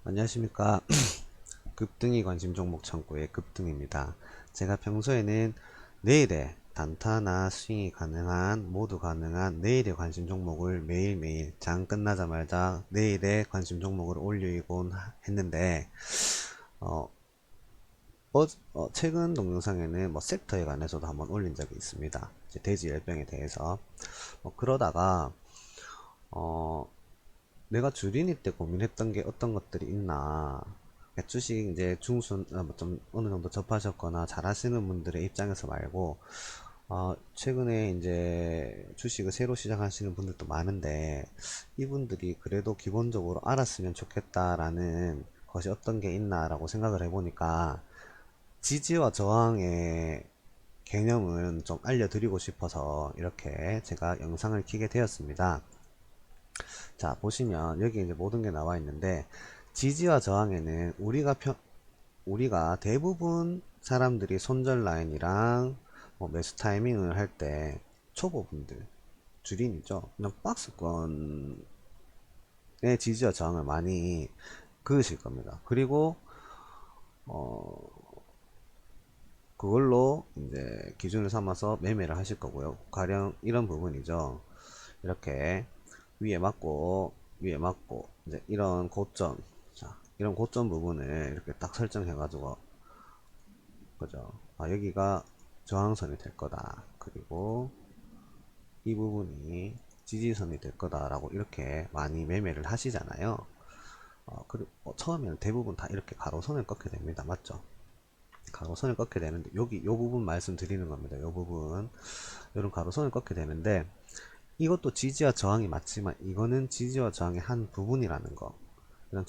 안녕하십니까. 급등이 관심 종목 창구의 급등입니다. 제가 평소에는 내일에 단타나 스윙이 가능한, 모두 가능한 내일의 관심 종목을 매일매일 장 끝나자마자 내일의 관심 종목을 올리곤 했는데, 어, 최근 동영상에는 뭐 섹터에 관해서도 한번 올린 적이 있습니다. 이제 돼지 열병에 대해서. 그러다가, 어, 내가 주린이 때 고민했던 게 어떤 것들이 있나. 주식 이제 중순, 좀 어느 정도 접하셨거나 잘 하시는 분들의 입장에서 말고, 최근에 이제 주식을 새로 시작하시는 분들도 많은데, 이분들이 그래도 기본적으로 알았으면 좋겠다라는 것이 어떤 게 있나라고 생각을 해보니까, 지지와 저항의 개념은 좀 알려드리고 싶어서 이렇게 제가 영상을 켜게 되었습니다. 자, 보시면 여기 이제 모든 게 나와 있는데, 지지와 저항에는 우리가 대부분 사람들이 손절 라인이랑 뭐 매수 타이밍을 할 때 초보분들, 주린이죠. 그냥 박스권의 지지와 저항을 많이 그으실 겁니다. 그리고 그걸로 이제 기준을 삼아서 매매를 하실 거고요. 가령 이런 부분이죠. 이렇게 위에 맞고 이제 이런 고점, 자 이런 고점 부분을 이렇게 딱 설정해 가지고, 그죠, 여기가 저항선이 될 거다, 그리고 이 부분이 지지선이 될 거다라고 이렇게 많이 매매를 하시잖아요. 그리고 처음에는 대부분 다 이렇게 가로선을 꺾게 됩니다. 맞죠? 가로선을 꺾게 되는데, 여기 요 부분 말씀드리는 겁니다. 요 부분, 요런 가로선을 꺾게 되는데, 이것도 지지와 저항이 맞지만 이거는 지지와 저항의 한 부분이라는 거. 이런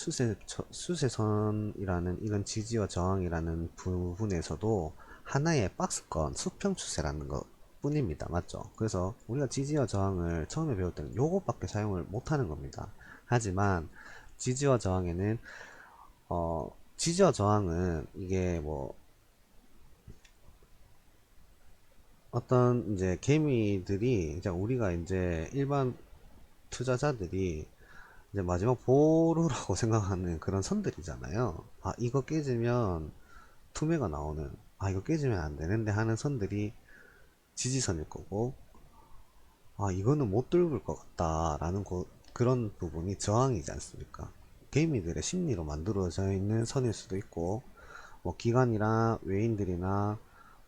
수세선이라는 이런 지지와 저항이라는 부분에서도 하나의 박스권 수평 추세라는 것 뿐입니다. 맞죠? 그래서 우리가 지지와 저항을 처음에 배울 때는 요것밖에 사용을 못하는 겁니다. 하지만 지지와 저항에는 지지와 저항은 이게 뭐 어떤 이제 개미들이, 이제 우리가 이제 일반 투자자들이 이제 마지막 보루라고 생각하는 그런 선들이잖아요. 이거 깨지면 투매가 나오는, 이거 깨지면 안 되는데 하는 선들이 지지선일 거고, 이거는 못 뚫을 것 같다라는 그런 부분이 저항이지 않습니까? 개미들의 심리로 만들어져 있는 선일 수도 있고, 뭐 기관이나 외인들이나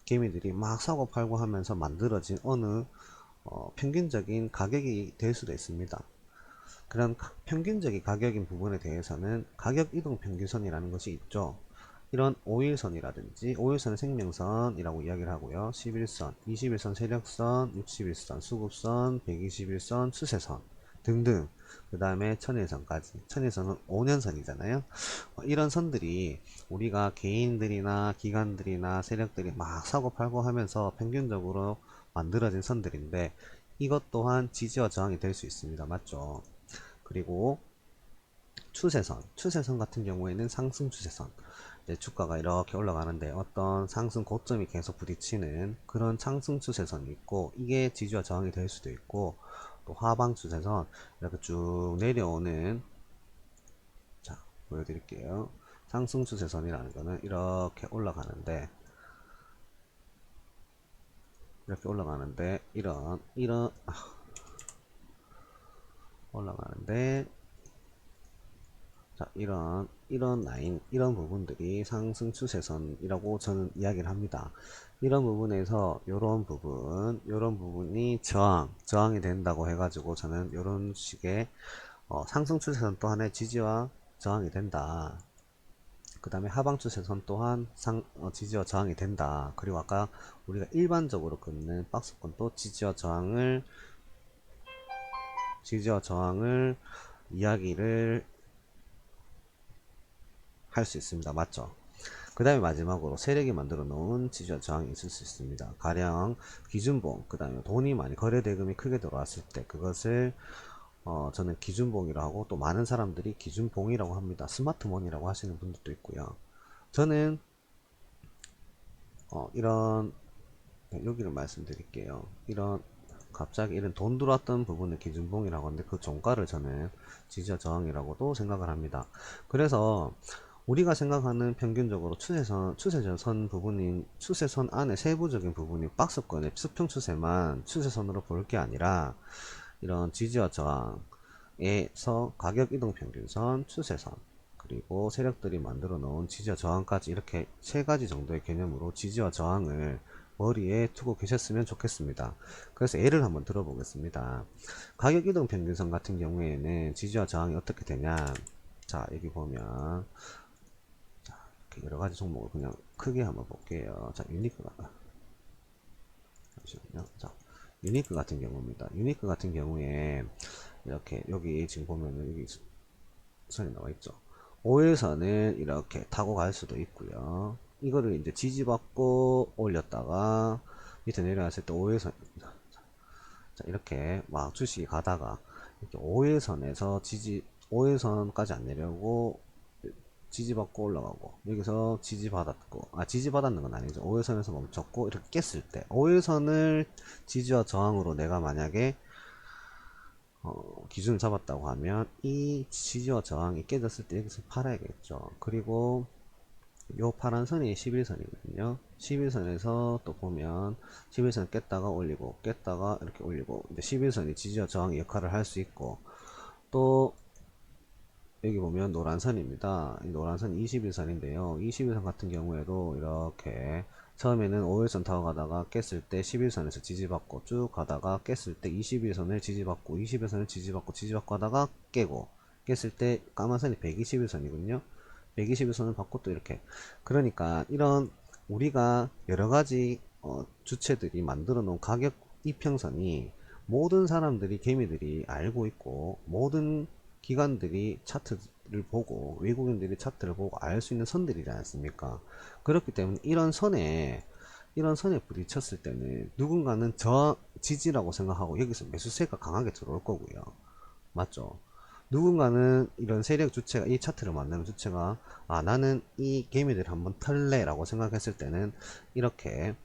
개미들이 막 사고 팔고 하면서 만들어진 어느 평균적인 가격이 될 수도 있습니다. 그런 평균적인 가격인 부분에 대해서는 가격 이동 평균선이라는 것이 있죠. 이런 5일선이라든지 5일선은 생명선이라고 이야기를 하고요. 11선, 21선 세력선, 61선 수급선, 121선 수세선 등등, 그 다음에 천일선까지. 천일선은 5년선이잖아요. 이런 선들이 우리가 개인들이나 기관들이나 세력들이 막 사고 팔고 하면서 평균적으로 만들어진 선들인데, 이것 또한 지지와 저항이 될 수 있습니다. 맞죠? 그리고 추세선 같은 경우에는 상승 추세선. 이제 주가가 이렇게 올라가는데 어떤 상승 고점이 계속 부딪히는 그런 상승 추세선이 있고, 이게 지지와 저항이 될 수도 있고, 또 하방 추세선, 이렇게 쭉 내려오는, 자 보여드릴게요. 상승 추세선이라는 거는 이렇게 올라가는데 이런 올라가는데, 자, 이런 라인, 이런 부분들이 상승 추세선이라고 저는 이야기를 합니다. 이런 부분에서 요런 부분이 저항이 된다고 해가지고, 저는 요런 식의 상승 추세선 또한의 지지와 저항이 된다. 그 다음에 하방 추세선 또한 지지와 저항이 된다. 그리고 아까 우리가 일반적으로 긋는 박스권도 지지와 저항을 이야기를 할 수 있습니다. 맞죠? 그 다음에 마지막으로 세력이 만들어 놓은 지지와 저항이 있을 수 있습니다. 가령 기준봉, 그 다음에 돈이 많이 거래대금이 크게 들어왔을 때 그것을 저는 기준봉이라고 하고, 또 많은 사람들이 기준봉이라고 합니다. 스마트머니라고 하시는 분들도 있고요. 저는 이런, 여기를 말씀드릴게요. 이런 갑자기 이런 돈 들어왔던 부분을 기준봉이라고 하는데 그 종가를 저는 지지와 저항이라고도 생각을 합니다. 그래서 우리가 생각하는 평균적으로 추세선 부분인 추세선 안에 세부적인 부분이 박스권의 수평 추세만 추세선으로 볼 게 아니라 이런 지지와 저항에서 가격 이동 평균선, 추세선, 그리고 세력들이 만들어 놓은 지지와 저항까지 이렇게 세 가지 정도의 개념으로 지지와 저항을 머리에 두고 계셨으면 좋겠습니다. 그래서 예를 한번 들어보겠습니다. 가격 이동 평균선 같은 경우에는 지지와 저항이 어떻게 되냐. 자, 여기 보면 여러 가지 종목을 그냥 크게 한번 볼게요. 자, 잠시만요. 자, 유니크 같은 경우입니다. 유니크 같은 경우에 이렇게 여기 지금 보면은 여기 선이 나와 있죠. 5일선을 이렇게 타고 갈 수도 있고요. 이거를 이제 지지받고 올렸다가 밑에 내려왔을 때 5일선, 자, 이렇게 막 주식이 가다가 이렇게 5일선에서 5일선까지 안 내려오고 지지받고 올라가고 여기서 지지받았고, 지지받았는 건 아니죠. 5일선에서 멈췄고 이렇게 깼을 때 5일선을 지지와 저항으로 내가 만약에 기준을 잡았다고 하면 이 지지와 저항이 깨졌을 때 여기서 팔아야겠죠. 그리고 요 파란 선이 11선이거든요. 11선에서 또 보면 11선 깼다가 올리고 깼다가 이렇게 올리고, 이제 11선이 지지와 저항의 역할을 할 수 있고, 또 여기 보면 노란선입니다. 이 노란선이 21선인데요. 21선 같은 경우에도 이렇게 처음에는 5일선 타고 가다가 깼을 때 11선에서 지지받고 쭉 가다가 깼을 때 21선을 지지받고 21선을 지지받고 하다가 깨고 깼을 때 까만선이 121선이거든요. 121선을 받고 또 이렇게, 그러니까 이런 우리가 여러가지 주체들이 만들어 놓은 가격 이평선이 모든 사람들이 개미들이 알고 있고 모든 기관들이 차트를 보고 외국인들이 차트를 보고 알 수 있는 선들이지 않습니까? 그렇기 때문에 이런 선에 부딪혔을 때는 누군가는 지지라고 생각하고 여기서 매수세가 강하게 들어올 거고요. 맞죠? 누군가는 이런 세력 주체가, 이 차트를 만드는 주체가 나는 이 개미들 한번 털래 라고 생각했을 때는 이렇게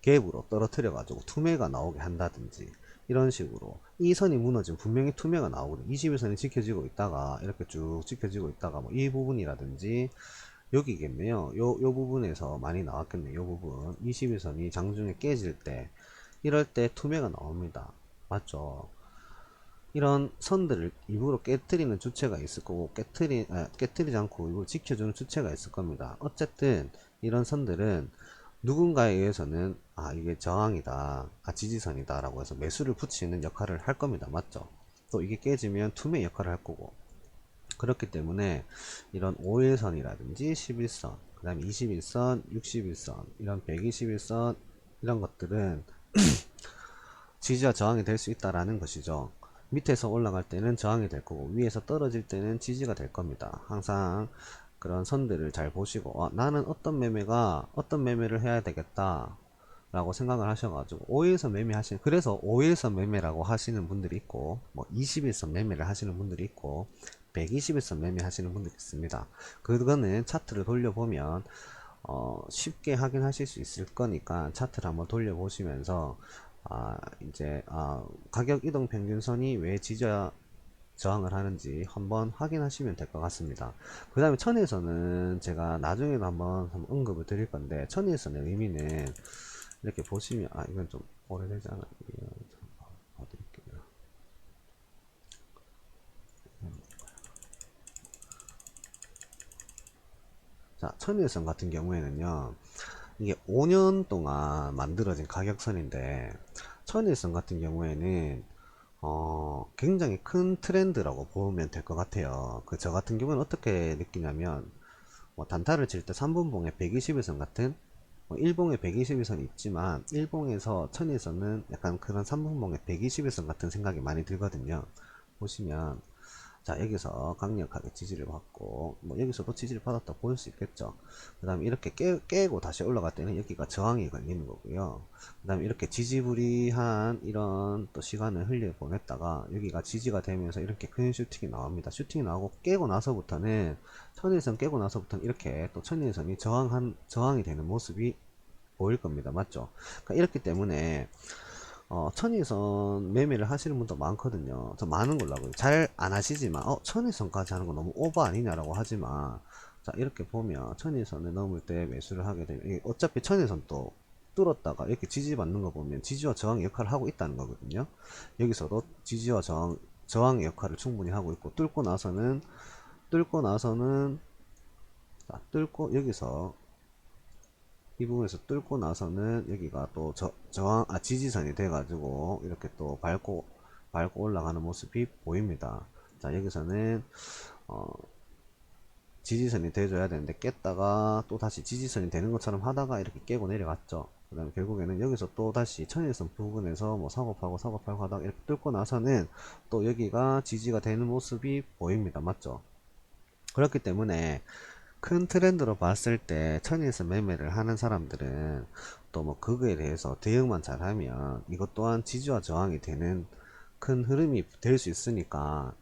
갭으로 떨어뜨려 가지고 투매가 나오게 한다든지, 이런 식으로 이 선이 무너지면 분명히 투매가 나오거든요. 21선이 지켜지고 있다가 이렇게 쭉 지켜지고 있다가 뭐 이 부분이라든지 여기겠네요. 요 부분에서 많이 나왔겠네요. 요 부분 21선이 장중에 깨질 때, 이럴 때 투매가 나옵니다. 맞죠? 이런 선들을 일부러 깨뜨리는 주체가 있을 거고 깨뜨리지 않고 이걸 지켜주는 주체가 있을 겁니다. 어쨌든 이런 선들은 누군가에 의해서는 이게 저항이다, 지지선이다 라고 해서 매수를 붙이는 역할을 할 겁니다. 맞죠? 또 이게 깨지면 투매 역할을 할 거고, 그렇기 때문에 이런 5일선이라든지 11선, 그 다음에 21선, 61선, 이런 121선, 이런 것들은 지지와 저항이 될 수 있다라는 것이죠. 밑에서 올라갈 때는 저항이 될 거고 위에서 떨어질 때는 지지가 될 겁니다. 항상 그런 선들을 잘 보시고 나는 어떤 매매를 해야 되겠다 라고 생각을 하셔가지고 5일선 매매하시는, 그래서 5일선 매매라고 하시는 분들이 있고, 뭐 21선 매매를 하시는 분들이 있고 121선 매매 하시는 분들이 있습니다. 그거는 차트를 돌려보면 쉽게 확인하실 수 있을 거니까 차트를 한번 돌려보시면서 이제 가격 이동 평균선이 왜 지지와 저항을 하는지 한번 확인하시면 될 것 같습니다. 그 다음에 천일선은 제가 나중에도 한번 언급을 드릴 건데, 천일선의 의미는 이렇게 보시면 이건 좀 오래되지 않아요. 봐드릴게요. 자, 천일선 같은 경우에는요, 이게 5년 동안 만들어진 가격선인데, 천일선 같은 경우에는 굉장히 큰 트렌드라고 보면 될 것 같아요. 저 같은 경우는 어떻게 느끼냐면, 뭐 단타를 칠 때 3분봉에 121선 같은, 일봉에 121선이 있지만 일봉에서 천일선은 약간 그런 3분봉에 121선 같은 생각이 많이 들거든요. 보시면 자, 여기서 강력하게 지지를 받고 뭐 여기서도 지지를 받았다 볼 수 있겠죠. 그 다음에 이렇게 깨고 다시 올라갈 때는 여기가 저항이 걸리는 거고요. 그 다음에 이렇게 지지부리한 이런 또 시간을 흘려 보냈다가 여기가 지지가 되면서 이렇게 큰 슈팅이 나옵니다. 슈팅이 나오고 깨고 나서부터는 천일선 깨고 나서부터는 이렇게 또 천일선이 저항이 되는 모습이 보일 겁니다. 맞죠? 그러니까 이렇기 때문에 천일선 매매를 하시는 분도 많거든요. 저 많은 걸로 알고 잘 안 하시지만 천일선까지 하는 거 너무 오버 아니냐라고 하지만, 자 이렇게 보면 천일선을 넘을 때 매수를 하게 되면 이게 어차피 천일선 또 뚫었다가 이렇게 지지받는 거 보면 지지와 저항의 역할을 하고 있다는 거거든요. 여기서도 지지와 저항의 역할을 충분히 하고 있고, 뚫고 나서는 자, 뚫고 여기서 이 부분에서 뚫고 나서는 여기가 또 지지선이 돼가지고 이렇게 또 밟고 올라가는 모습이 보입니다. 자, 여기서는, 어, 지지선이 돼줘야 되는데 깼다가 또 다시 지지선이 되는 것처럼 하다가 이렇게 깨고 내려갔죠. 그 다음에 결국에는 여기서 또 다시 천일선 부분에서 뭐 사고 팔고 하다가 이렇게 뚫고 나서는 또 여기가 지지가 되는 모습이 보입니다. 맞죠? 그렇기 때문에 큰 트렌드로 봤을 때 천일선 매매를 하는 사람들은 또 뭐 그거에 대해서 대응만 잘하면 이것 또한 지지와 저항이 되는 큰 흐름이 될 수 있으니까,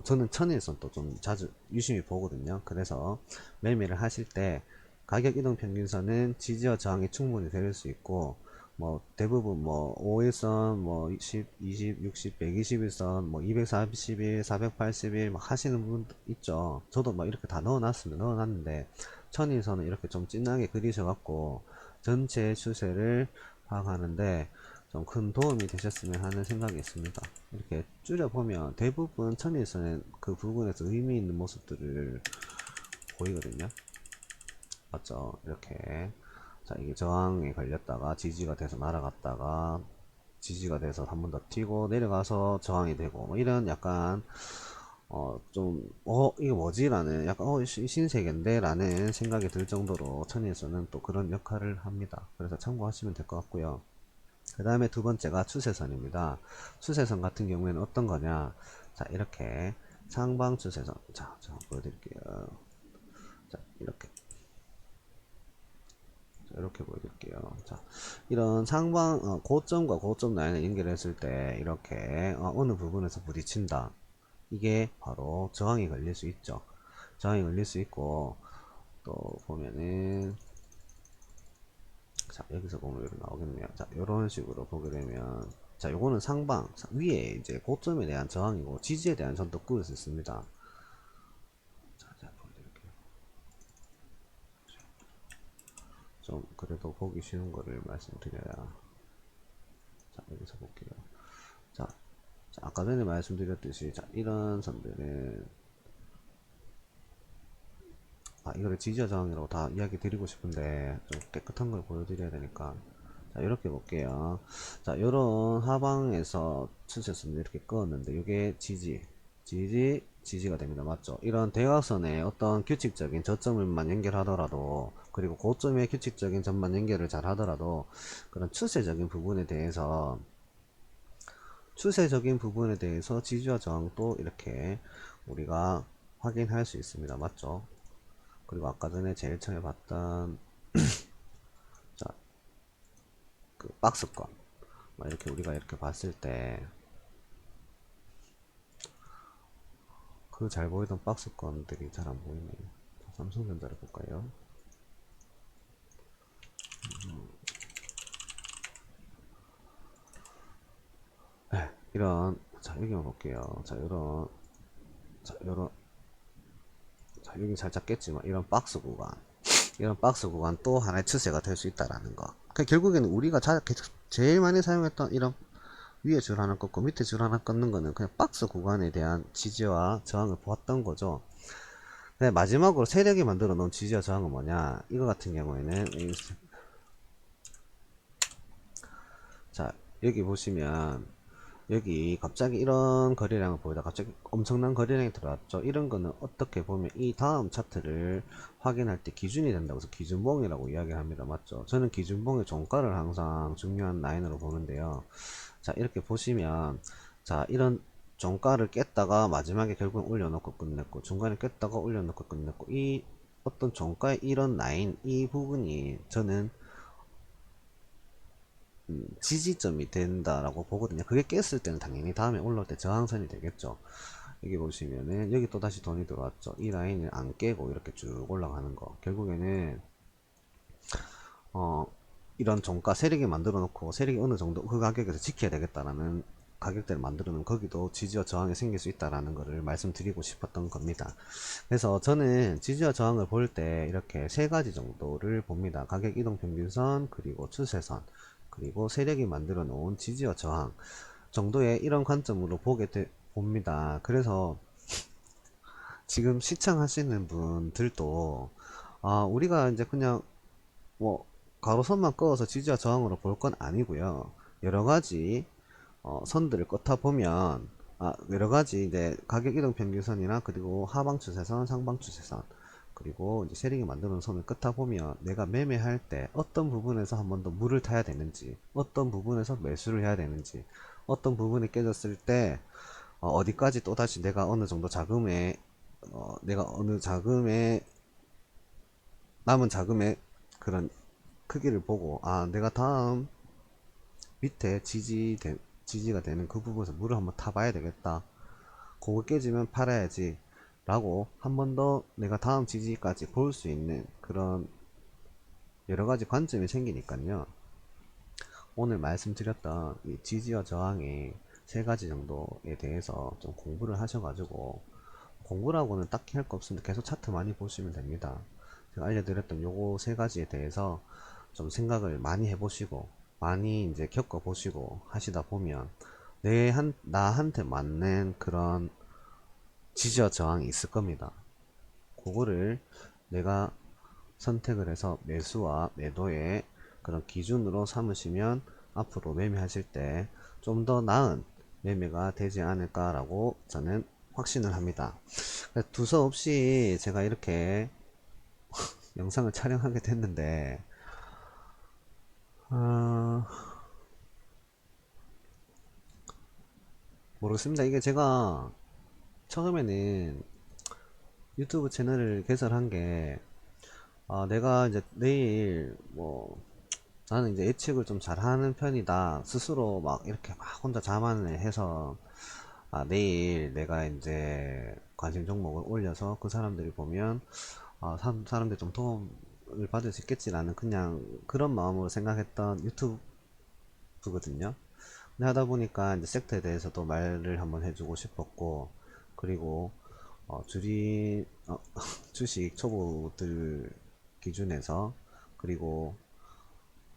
저는 천일선 또 좀 자주 유심히 보거든요. 그래서 매매를 하실 때 가격 이동 평균선은 지지와 저항이 충분히 될 수 있고, 뭐 대부분 뭐 5일선, 뭐 10, 20, 60, 121선, 뭐 240일, 480일 막 하시는 분도 있죠. 저도 막 이렇게 다 넣어놨는데 천일선은 이렇게 좀 진하게 그리셔갖고 전체 추세를 파악하는데 좀 큰 도움이 되셨으면 하는 생각이 있습니다. 이렇게 줄여보면 대부분 천일선은 그 부분에서 의미 있는 모습들을 보이거든요. 맞죠? 이렇게. 자, 이게 저항에 걸렸다가 지지가 돼서 날아갔다가 지지가 돼서 한 번 더 튀고 내려가서 저항이 되고 뭐 이런 약간 이게 뭐지? 라는 약간 신세계인데? 라는 생각이 들 정도로 천일선은 또 그런 역할을 합니다. 그래서 참고하시면 될 것 같고요. 그 다음에 두 번째가 추세선입니다. 추세선 같은 경우에는 어떤 거냐? 자, 이렇게 상방 추세선. 자, 보여드릴게요. 자, 이렇게 보여드릴게요. 자, 이런 상방, 고점과 고점 라인을 연결했을 때, 이렇게, 어느 부분에서 부딪힌다. 이게 바로 저항이 걸릴 수 있죠. 저항이 걸릴 수 있고, 또 보면은, 자, 여기서 보면 이렇게 나오겠네요. 자, 이런 식으로 보게 되면, 자, 요거는 상방, 위에 이제 고점에 대한 저항이고, 지지에 대한 전도 꾸을 수 있습니다. 자, 보여드릴게요. 좀, 그래도 보기 쉬운 거를 말씀드려야. 자, 여기서 볼게요. 자, 아까 전에 말씀드렸듯이, 자, 이런 선들은, 이거를 지지와 저항이라고 다 이야기 드리고 싶은데, 좀 깨끗한 걸 보여드려야 되니까. 자, 이렇게 볼게요. 자, 요런 하방에서 추세선을 이렇게 그었는데, 이게 지지가 됩니다. 맞죠? 이런 대각선에 어떤 규칙적인 저점을만 연결하더라도, 그리고 고점의 규칙적인 점만 연결을 잘 하더라도, 그런 추세적인 부분에 대해서 지지와 저항도 이렇게 우리가 확인할 수 있습니다. 맞죠? 그리고 아까 전에 제일 처음에 봤던 자, 그 박스권 이렇게 우리가 이렇게 봤을 때 그 잘 보이던 박스권들이 잘 안 보이네요. 삼성전자를 볼까요? 네, 이런 자 여기만 볼게요. 자 여기 살짝 깼지만 이런 박스 구간 또 하나의 추세가 될 수 있다라는 거. 그러니까 결국에는 우리가 제일 많이 사용했던 이런 위에 줄 하나 꺾고 밑에 줄 하나 꺾는 거는 그냥 박스 구간에 대한 지지와 저항을 보았던 거죠. 근데 마지막으로 세력이 만들어 놓은 지지와 저항은 뭐냐? 이거 같은 경우에는 자 여기 보시면 여기 갑자기 이런 거래량을 보이다 갑자기 엄청난 거래량이 들어왔죠. 이런 거는 어떻게 보면 이 다음 차트를 확인할 때 기준이 된다고 해서 기준봉이라고 이야기를 합니다. 맞죠? 저는 기준봉의 종가를 항상 중요한 라인으로 보는데요. 자 이렇게 보시면 자 이런 종가를 깼다가 마지막에 결국 올려놓고 끝냈고, 중간에 깼다가 올려놓고 끝냈고, 이 어떤 종가의 이런 라인 이 부분이 저는 지지점이 된다라고 보거든요. 그게 깼을 때는 당연히 다음에 올라올 때 저항선이 되겠죠. 여기 보시면은 여기 또 다시 돈이 들어왔죠. 이 라인을 안 깨고 이렇게 쭉 올라가는 거 결국에는 이런 종가 세력이 만들어 놓고 세력이 어느 정도 그 가격에서 지켜야 되겠다라는 가격대를 만들어 놓으면 거기도 지지와 저항이 생길 수 있다라는 것을 말씀드리고 싶었던 겁니다. 그래서 저는 지지와 저항을 볼 때 이렇게 세 가지 정도를 봅니다. 가격 이동 평균선, 그리고 추세선, 그리고 세력이 만들어 놓은 지지와 저항 정도의 이런 관점으로 봅니다. 그래서 지금 시청하시는 분들도 우리가 이제 그냥 뭐 가로선만 그어서 지지와 저항으로 볼 건 아니고요. 여러 가지 선들을 껐다 보면 여러 가지 이제 가격 이동 평균선이나 그리고 하방 추세선, 상방 추세선, 그리고 이제 세력이 만드는 선을 끄다 보면 내가 매매할 때 어떤 부분에서 한 번 더 물을 타야 되는지, 어떤 부분에서 매수를 해야 되는지, 어떤 부분이 깨졌을 때 어디까지 또다시 내가 어느 정도 자금에 내가 어느 자금에 남은 자금의 그런 크기를 보고 내가 다음 밑에 지지가 되는 그 부분에서 물을 한번 타봐야 되겠다. 그거 깨지면 팔아야지 라고 한 번 더 내가 다음 지지까지 볼 수 있는 그런 여러가지 관점이 생기니까요. 오늘 말씀드렸던 이 지지와 저항의 세 가지 정도에 대해서 좀 공부를 하셔가지고, 공부라고는 딱히 할 거 없습니다. 계속 차트 많이 보시면 됩니다. 제가 알려드렸던 요거 세 가지에 대해서 좀 생각을 많이 해보시고 많이 이제 겪어보시고 하시다 보면 나한테 맞는 그런 지지와 저항이 있을 겁니다. 그거를 내가 선택을 해서 매수와 매도의 그런 기준으로 삼으시면 앞으로 매매하실 때 좀 더 나은 매매가 되지 않을까라고 저는 확신을 합니다. 두서없이 제가 이렇게 영상을 촬영하게 됐는데 어... 모르겠습니다. 이게 제가 처음에는 유튜브 채널을 개설한 게 내가 이제 내일 뭐 나는 이제 예측을 좀 잘하는 편이다 스스로 막 이렇게 막 혼자 자만을 해서 내일 내가 이제 관심 종목을 올려서 그 사람들이 보면 사람들이 좀 도움을 받을 수 있겠지라는 그냥 그런 마음으로 생각했던 유튜브거든요. 근데 하다 보니까 이제 섹터에 대해서도 말을 한번 해주고 싶었고, 그리고 주식 초보들 기준에서, 그리고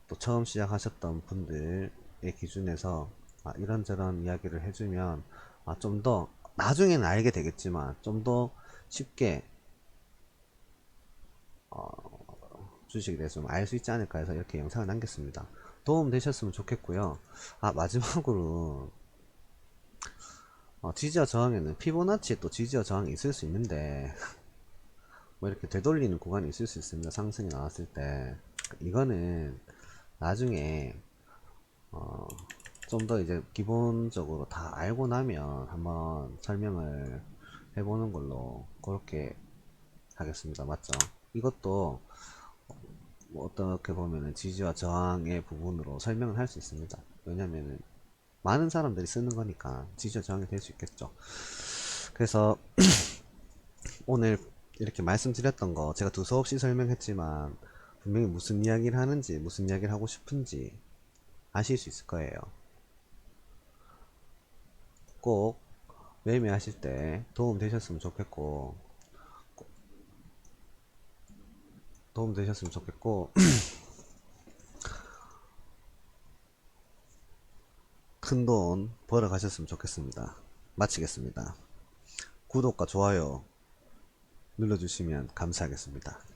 또 처음 시작하셨던 분들의 기준에서 이런저런 이야기를 해주면 좀 더 나중에는 알게 되겠지만 좀 더 쉽게 주식에 대해서 좀 알 수 있지 않을까 해서 이렇게 영상을 남겼습니다. 도움 되셨으면 좋겠고요. 마지막으로 지지와 저항에는 피보나치에 또 지지와 저항이 있을 수 있는데 뭐 이렇게 되돌리는 구간이 있을 수 있습니다. 상승이 나왔을 때 이거는 나중에 좀 더 이제 기본적으로 다 알고 나면 한번 설명을 해보는 걸로 그렇게 하겠습니다. 맞죠? 이것도 뭐 어떻게 보면은 지지와 저항의 부분으로 설명을 할 수 있습니다. 왜냐면은 많은 사람들이 쓰는 거니까 지지와 저항이 될 수 있겠죠. 그래서 오늘 이렇게 말씀드렸던 거 제가 두서없이 설명했지만 분명히 무슨 이야기를 하는지 무슨 이야기를 하고 싶은지 아실 수 있을 거예요. 꼭 매매하실 때 도움 되셨으면 좋겠고 큰 돈 벌어 가셨으면 좋겠습니다. 마치겠습니다. 구독과 좋아요 눌러주시면 감사하겠습니다.